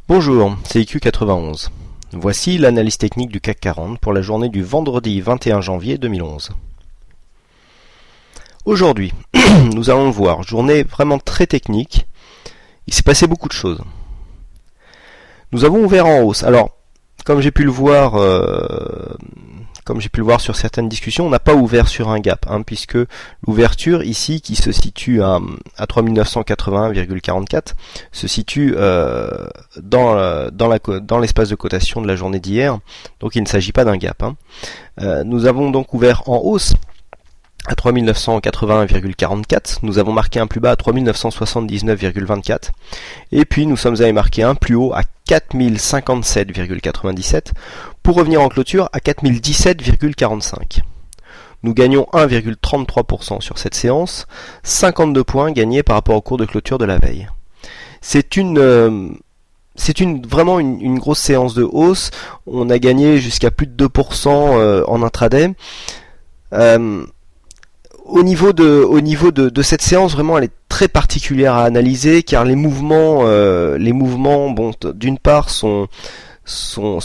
Bonjour, c'est IQ91. Voici l'analyse technique du CAC 40 pour la journée du vendredi 21 janvier 2011. Aujourd'hui, nous allons le voir, journée vraiment très technique. Il s'est passé beaucoup de choses. Nous avons ouvert en hausse. Alors, comme j'ai pu le voir sur certaines discussions, on n'a pas ouvert sur un gap, puisque l'ouverture ici, qui se situe à 3981,44, se situe dans l'espace de cotation de la journée d'hier, donc il ne s'agit pas d'un gap. Nous avons donc ouvert en hausse à 3981,44, nous avons marqué un plus bas à 3979,24, et puis nous sommes allés marquer un plus haut à 4057,97 pour revenir en clôture à 4017,45. Nous gagnons 1,33% sur cette séance, 52 points gagnés par rapport au cours de clôture de la veille. C'est vraiment une grosse séance de hausse. On a gagné jusqu'à plus de 2% en intraday. Au niveau de cette séance, vraiment, elle est très particulière à analyser, car les mouvements, d'une part, sont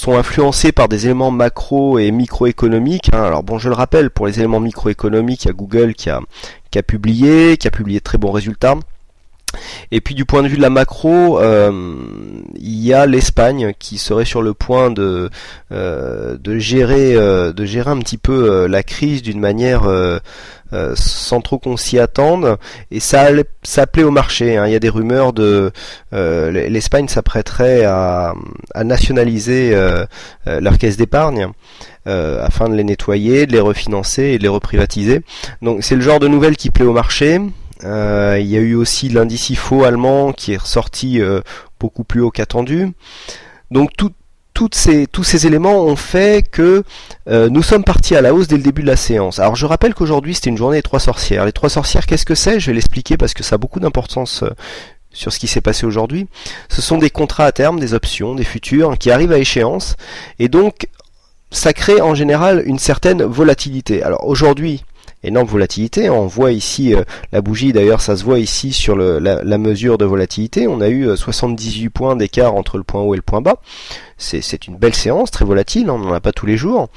influencés par des éléments macro et microéconomiques. Alors bon, je le rappelle, pour les éléments microéconomiques, il y a Google qui a publié de très bons résultats. Et puis du point de vue de la macro, il y a l'Espagne qui serait sur le point de gérer un petit peu la crise d'une manière sans trop qu'on s'y attende, et ça plaît au marché. Il y a des rumeurs l'Espagne s'apprêterait à nationaliser leur caisse d'épargne afin de les nettoyer, de les refinancer et de les reprivatiser. Donc c'est le genre de nouvelles qui plaît au marché. Il y a eu aussi l'indice IFO allemand qui est ressorti beaucoup plus haut qu'attendu. Donc tous ces éléments ont fait que nous sommes partis à la hausse dès le début de la séance. Alors je rappelle qu'aujourd'hui c'était une journée des trois sorcières. Les trois sorcières, qu'est-ce que c'est ? Je vais l'expliquer parce que ça a beaucoup d'importance sur ce qui s'est passé aujourd'hui. Ce sont des contrats à terme, des options, des futurs qui arrivent à échéance, et donc ça crée en général une certaine volatilité. Alors aujourd'hui, énorme volatilité, on voit ici la bougie, d'ailleurs ça se voit ici sur la mesure de volatilité, on a eu 78 points d'écart entre le point haut et le point bas. C'est une belle séance, très volatile, on n'en a pas tous les jours,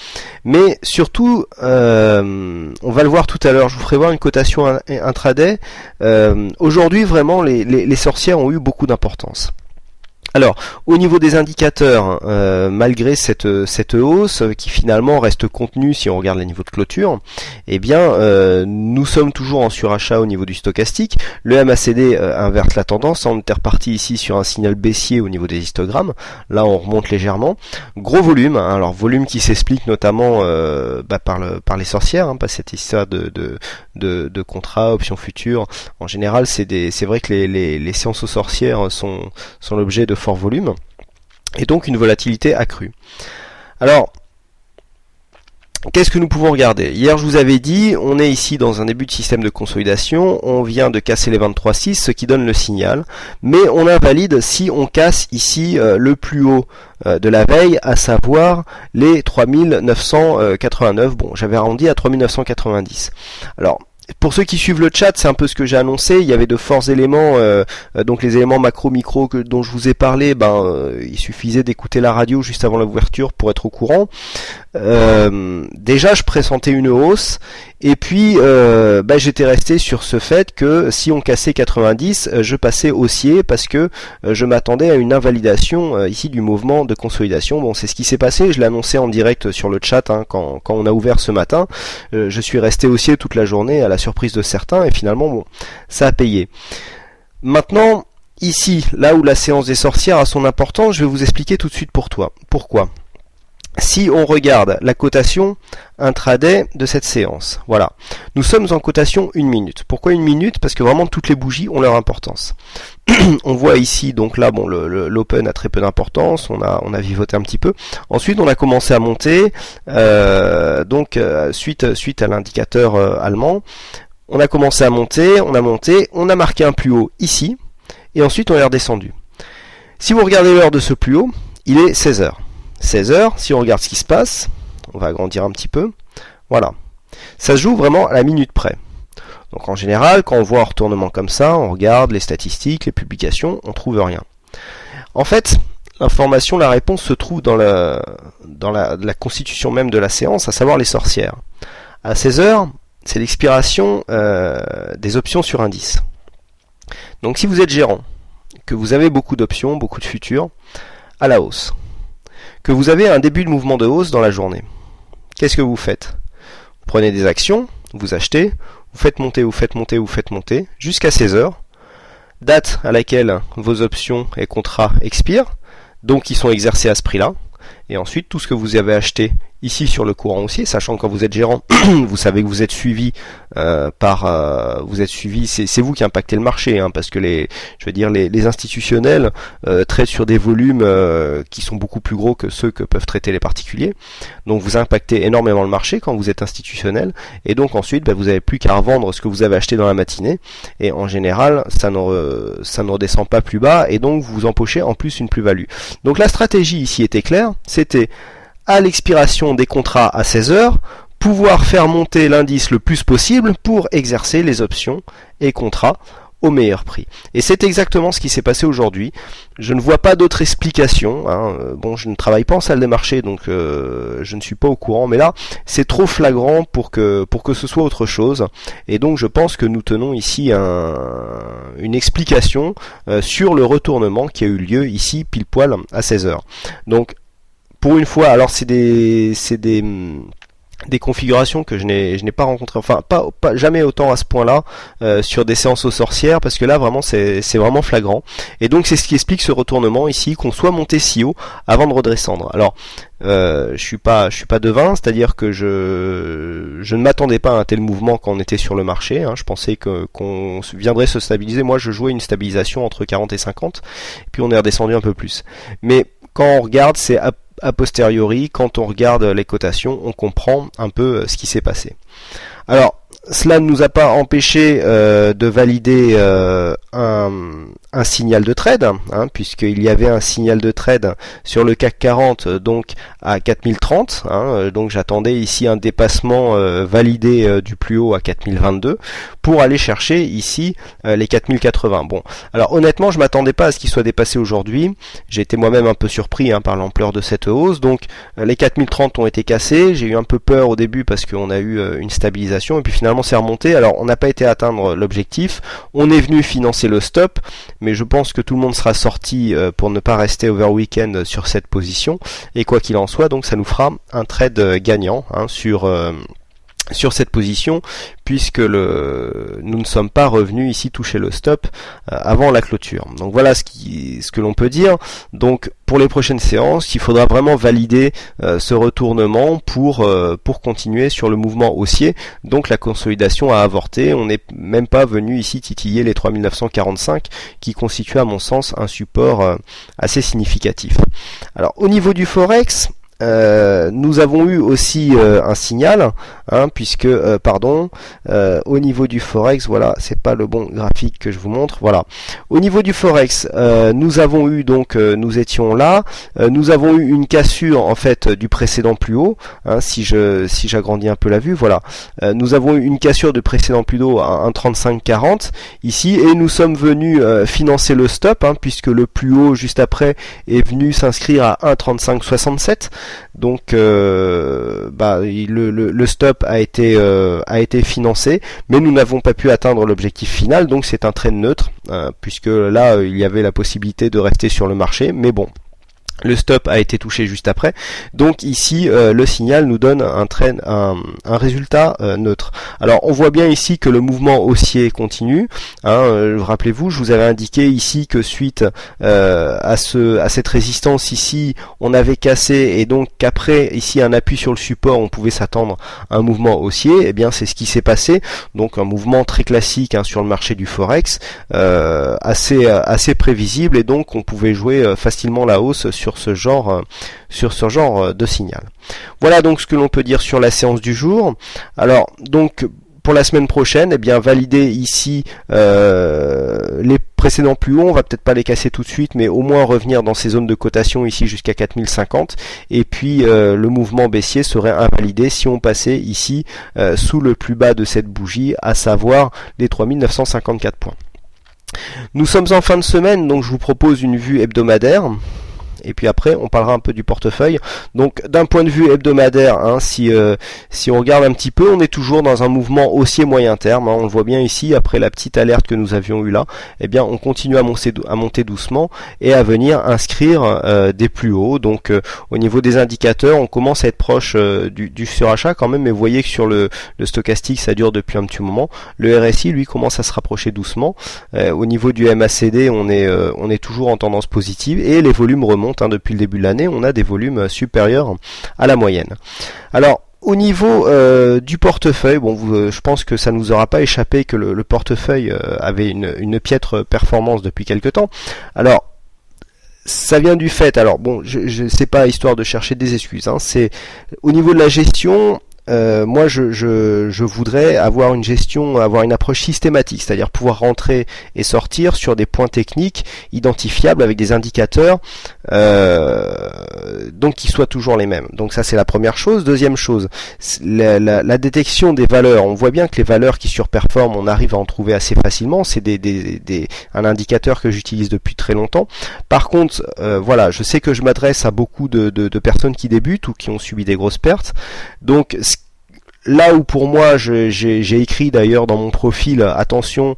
mais surtout, on va le voir tout à l'heure, je vous ferai voir une cotation intraday. Aujourd'hui vraiment les sorcières ont eu beaucoup d'importance. Alors, au niveau des indicateurs, malgré cette hausse qui finalement reste contenue si on regarde les niveaux de clôture, eh bien, nous sommes toujours en surachat au niveau du stochastique. Le MACD inverse la tendance. On était reparti ici sur un signal baissier au niveau des histogrammes. Là, on remonte légèrement. Gros volume. Alors volume qui s'explique notamment par les sorcières, pas cette histoire de contrats, options futures. En général, c'est vrai que les séances aux sorcières sont l'objet de fort volume, et donc une volatilité accrue. Alors, qu'est-ce que nous pouvons regarder ? Hier, je vous avais dit, on est ici dans un début de système de consolidation, on vient de casser les 23,6, ce qui donne le signal, mais on invalide si on casse ici le plus haut de la veille, à savoir les 3989, bon, j'avais arrondi à 3990. Alors, pour ceux qui suivent le chat, c'est un peu ce que j'ai annoncé. Il y avait de forts éléments, donc les éléments macro-micro dont je vous ai parlé. Il suffisait d'écouter la radio juste avant l'ouverture pour être au courant. Déjà, je pressentais une hausse, et puis j'étais resté sur ce fait que si on cassait 90, je passais haussier parce que je m'attendais à une invalidation ici du mouvement de consolidation. Bon, c'est ce qui s'est passé. Je l'ai annoncé en direct sur le chat quand on a ouvert ce matin. Je suis resté haussier toute la journée à la surprise de certains, et finalement, bon, ça a payé. Maintenant, ici, là où la séance des sorcières a son importance, je vais vous expliquer tout de suite pourquoi. Si on regarde la cotation intraday de cette séance, voilà, nous sommes en cotation 1 minute. Pourquoi 1 minute ? Parce que vraiment toutes les bougies ont leur importance. On voit ici, donc là, bon, l'open a très peu d'importance, on a vivoté un petit peu. Ensuite, on a commencé à monter, suite à l'indicateur allemand, on a commencé à monter, on a marqué un plus haut ici, et ensuite on est redescendu. Si vous regardez l'heure de ce plus haut, il est 16h. 16h, si on regarde ce qui se passe, on va agrandir un petit peu, voilà. Ça se joue vraiment à la minute près. Donc en général, quand on voit un retournement comme ça, on regarde les statistiques, les publications, on trouve rien. En fait, l'information, la réponse se trouve dans la constitution même de la séance, à savoir les sorcières. À 16 heures, c'est l'expiration des options sur indice. Donc si vous êtes gérant, que vous avez beaucoup d'options, beaucoup de futurs, à la hausse, que vous avez un début de mouvement de hausse dans la journée, qu'est-ce que vous faites? Vous prenez des actions, vous achetez, vous faites monter, vous faites monter, vous faites monter, jusqu'à 16 heures, date à laquelle vos options et contrats expirent, donc ils sont exercés à ce prix-là, et ensuite tout ce que vous avez acheté ici sur le courant haussier, sachant que quand vous êtes gérant, vous savez que vous êtes suivi c'est vous qui impactez le marché, hein, parce que les institutionnels traitent sur des volumes qui sont beaucoup plus gros que ceux que peuvent traiter les particuliers. Donc vous impactez énormément le marché quand vous êtes institutionnel, et donc ensuite vous n'avez plus qu'à revendre ce que vous avez acheté dans la matinée, et en général ça ne redescend pas plus bas, et donc vous empochez en plus une plus-value. Donc la stratégie ici était claire, c'était à l'expiration des contrats à 16 heures, pouvoir faire monter l'indice le plus possible pour exercer les options et contrats au meilleur prix. Et c'est exactement ce qui s'est passé aujourd'hui. Je ne vois pas d'autre explication, hein. Bon, je ne travaille pas en salle des marchés, donc je ne suis pas au courant, mais là, c'est trop flagrant pour que ce soit autre chose. Et donc, je pense que nous tenons ici une explication sur le retournement qui a eu lieu ici, pile poil, à 16 heures. Donc, pour une fois, alors c'est des configurations que je n'ai pas rencontrées, enfin pas jamais autant à ce point-là sur des séances aux sorcières, parce que là vraiment c'est vraiment flagrant. Et donc c'est ce qui explique ce retournement ici, qu'on soit monté si haut avant de redescendre. Alors je suis pas devin, c'est-à-dire que je ne m'attendais pas à un tel mouvement quand on était sur le marché, hein. Je pensais qu'on viendrait se stabiliser. Moi je jouais une stabilisation entre 40 et 50, et puis on est redescendu un peu plus. Mais quand on regarde, c'est a posteriori, quand on regarde les cotations, on comprend un peu ce qui s'est passé. Alors, cela ne nous a pas empêché de valider un signal de trade, hein, puisqu'il y avait un signal de trade sur le CAC 40 donc à 4030, hein, donc j'attendais ici un dépassement validé du plus haut à 4022 pour aller chercher ici les 4080. Bon, alors honnêtement je m'attendais pas à ce qu'il soit dépassé aujourd'hui, j'ai été moi-même un peu surpris par l'ampleur de cette hausse, donc les 4030 ont été cassés, j'ai eu un peu peur au début parce qu'on a eu une stabilisation, et puis finalement c'est remonté. Alors on n'a pas été à atteindre l'objectif, on est venu financer le stop, mais je pense que tout le monde sera sorti pour ne pas rester over weekend sur cette position, et quoi qu'il en soit, donc ça nous fera un trade gagnant, hein, sur cette position, puisque nous ne sommes pas revenus ici toucher le stop avant la clôture. Donc voilà ce que l'on peut dire. Donc pour les prochaines séances, il faudra vraiment valider ce retournement pour continuer sur le mouvement haussier. Donc la consolidation a avorté. On n'est même pas venu ici titiller les 3945 qui constituent à mon sens un support assez significatif. Alors au niveau du Forex, nous avons eu aussi un signal, hein, puisque au niveau du Forex, voilà, c'est pas le bon graphique que je vous montre, voilà. Au niveau du Forex, nous avons eu donc, nous étions là, nous avons eu une cassure en fait du précédent plus haut, hein, si j'agrandis un peu la vue, voilà. Nous avons eu une cassure du précédent plus haut à 1,3540 ici, et nous sommes venus financer le stop, hein, puisque le plus haut juste après est venu s'inscrire à 1,3567. Donc le stop a été financé, mais nous n'avons pas pu atteindre l'objectif final, donc c'est un trade neutre, puisque là il y avait la possibilité de rester sur le marché, mais bon, le stop a été touché juste après. Donc ici, le signal nous donne un résultat neutre. Alors on voit bien ici que le mouvement haussier continue. Hein, rappelez-vous, je vous avais indiqué ici que suite à cette résistance ici, on avait cassé, et donc qu'après ici un appui sur le support, on pouvait s'attendre à un mouvement haussier. Et bien c'est ce qui s'est passé. Donc un mouvement très classique, hein, sur le marché du Forex, assez prévisible, et donc on pouvait jouer facilement la hausse sur ce genre de signal. Voilà donc ce que l'on peut dire sur la séance du jour. Alors donc pour la semaine prochaine, eh bien valider ici les précédents plus hauts, on va peut-être pas les casser tout de suite, mais au moins revenir dans ces zones de cotation ici jusqu'à 4050, et puis le mouvement baissier serait invalidé si on passait ici sous le plus bas de cette bougie, à savoir les 3954 points. Nous sommes en fin de semaine, donc je vous propose une vue hebdomadaire. et puis après on parlera un peu du portefeuille. Donc d'un point de vue hebdomadaire, si on regarde un petit peu, on est toujours dans un mouvement haussier moyen terme, on le voit bien ici, après la petite alerte que nous avions eue là, eh bien on continue à monter doucement et à venir inscrire des plus hauts. Donc au niveau des indicateurs, on commence à être proche du surachat quand même, mais vous voyez que sur le stochastique ça dure depuis un petit moment. Le RSI lui commence à se rapprocher doucement. Au niveau du MACD, on est toujours en tendance positive et les volumes remontent, depuis le début de l'année, on a des volumes supérieurs à la moyenne. Alors au niveau du portefeuille, je pense que ça ne vous aura pas échappé que le portefeuille avait une piètre performance depuis quelque temps. Alors ça vient du fait, je sais pas histoire de chercher des excuses, c'est au niveau de la gestion. Moi je voudrais avoir une approche systématique, c'est-à-dire pouvoir rentrer et sortir sur des points techniques identifiables avec des indicateurs donc qui soient toujours les mêmes. Donc ça c'est la première chose. Deuxième chose, la détection des valeurs. On voit bien que les valeurs qui surperforment, on arrive à en trouver assez facilement. C'est un indicateur que j'utilise depuis très longtemps. Par contre, je sais que je m'adresse à beaucoup de personnes qui débutent ou qui ont subi des grosses pertes. Donc là où pour moi j'ai écrit d'ailleurs dans mon profil attention,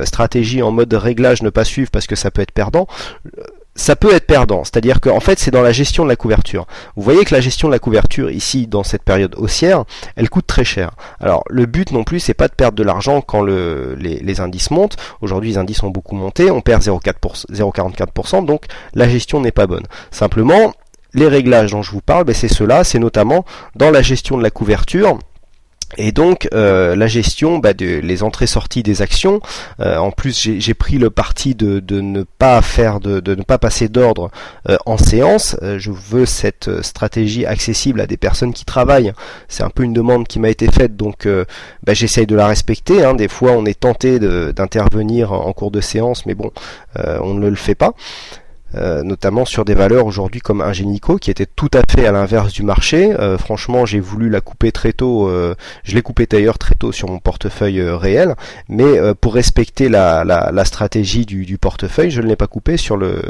stratégie en mode réglage, ne pas suivre parce que ça peut être perdant. Ça peut être perdant, c'est-à-dire qu'en fait c'est dans la gestion de la couverture. Vous voyez que la gestion de la couverture ici dans cette période haussière, elle coûte très cher. Alors le but non plus c'est pas de perdre de l'argent quand les indices montent. Aujourd'hui les indices ont beaucoup monté, on perd 0,44%, donc la gestion n'est pas bonne. Simplement les réglages dont je vous parle, c'est cela, c'est notamment dans la gestion de la couverture. Et donc la gestion les entrées-sorties des actions. En plus j'ai pris le parti de ne pas de ne pas passer d'ordre en séance. Je veux cette stratégie accessible à des personnes qui travaillent. C'est un peu une demande qui m'a été faite, donc j'essaye de la respecter. Des fois on est tenté d'intervenir en cours de séance, mais on ne le fait pas. Notamment sur des valeurs aujourd'hui comme Ingenico qui était tout à fait à l'inverse du marché. Franchement j'ai voulu la couper très tôt, je l'ai coupé d'ailleurs très tôt sur mon portefeuille réel, mais pour respecter la stratégie du portefeuille, je ne l'ai pas coupé sur le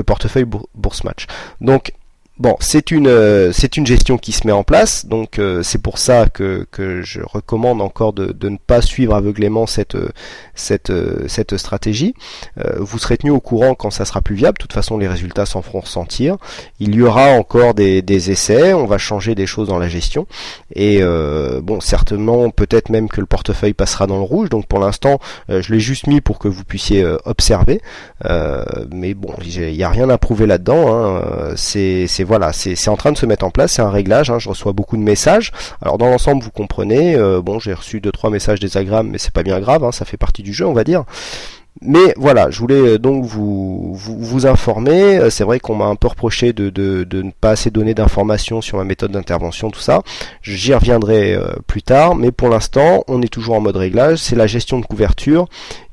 portefeuille Bourse Match. Donc c'est une gestion qui se met en place, donc c'est pour ça que je recommande encore de ne pas suivre aveuglément cette stratégie. Vous serez tenu au courant quand ça sera plus viable. De toute façon, les résultats s'en feront ressentir. Il y aura encore des essais, on va changer des choses dans la gestion, et certainement, peut-être même que le portefeuille passera dans le rouge. Donc pour l'instant, je l'ai juste mis pour que vous puissiez observer, mais il n'y a rien à prouver là-dedans. C'est en train de se mettre en place, c'est un réglage, je reçois beaucoup de messages. Alors dans l'ensemble, vous comprenez, j'ai reçu 2-3 messages désagréables, mais c'est pas bien grave, ça fait partie du jeu, on va dire. Mais voilà, je voulais donc vous informer. C'est vrai qu'on m'a un peu reproché de ne pas assez donner d'informations sur ma méthode d'intervention, tout ça. J'y reviendrai plus tard, mais pour l'instant, on est toujours en mode réglage. C'est la gestion de couverture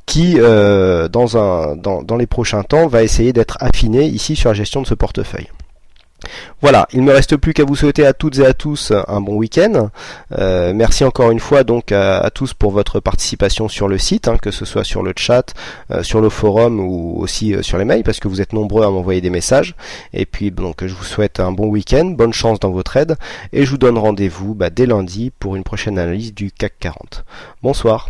qui, dans les prochains temps, va essayer d'être affinée ici sur la gestion de ce portefeuille. Voilà, il ne me reste plus qu'à vous souhaiter à toutes et à tous un bon week-end. Merci encore une fois donc à tous pour votre participation sur le site, que ce soit sur le chat, sur le forum ou aussi sur les mails, parce que vous êtes nombreux à m'envoyer des messages. Et puis donc je vous souhaite un bon week-end, bonne chance dans votre aide, et je vous donne rendez-vous dès lundi pour une prochaine analyse du CAC 40. Bonsoir.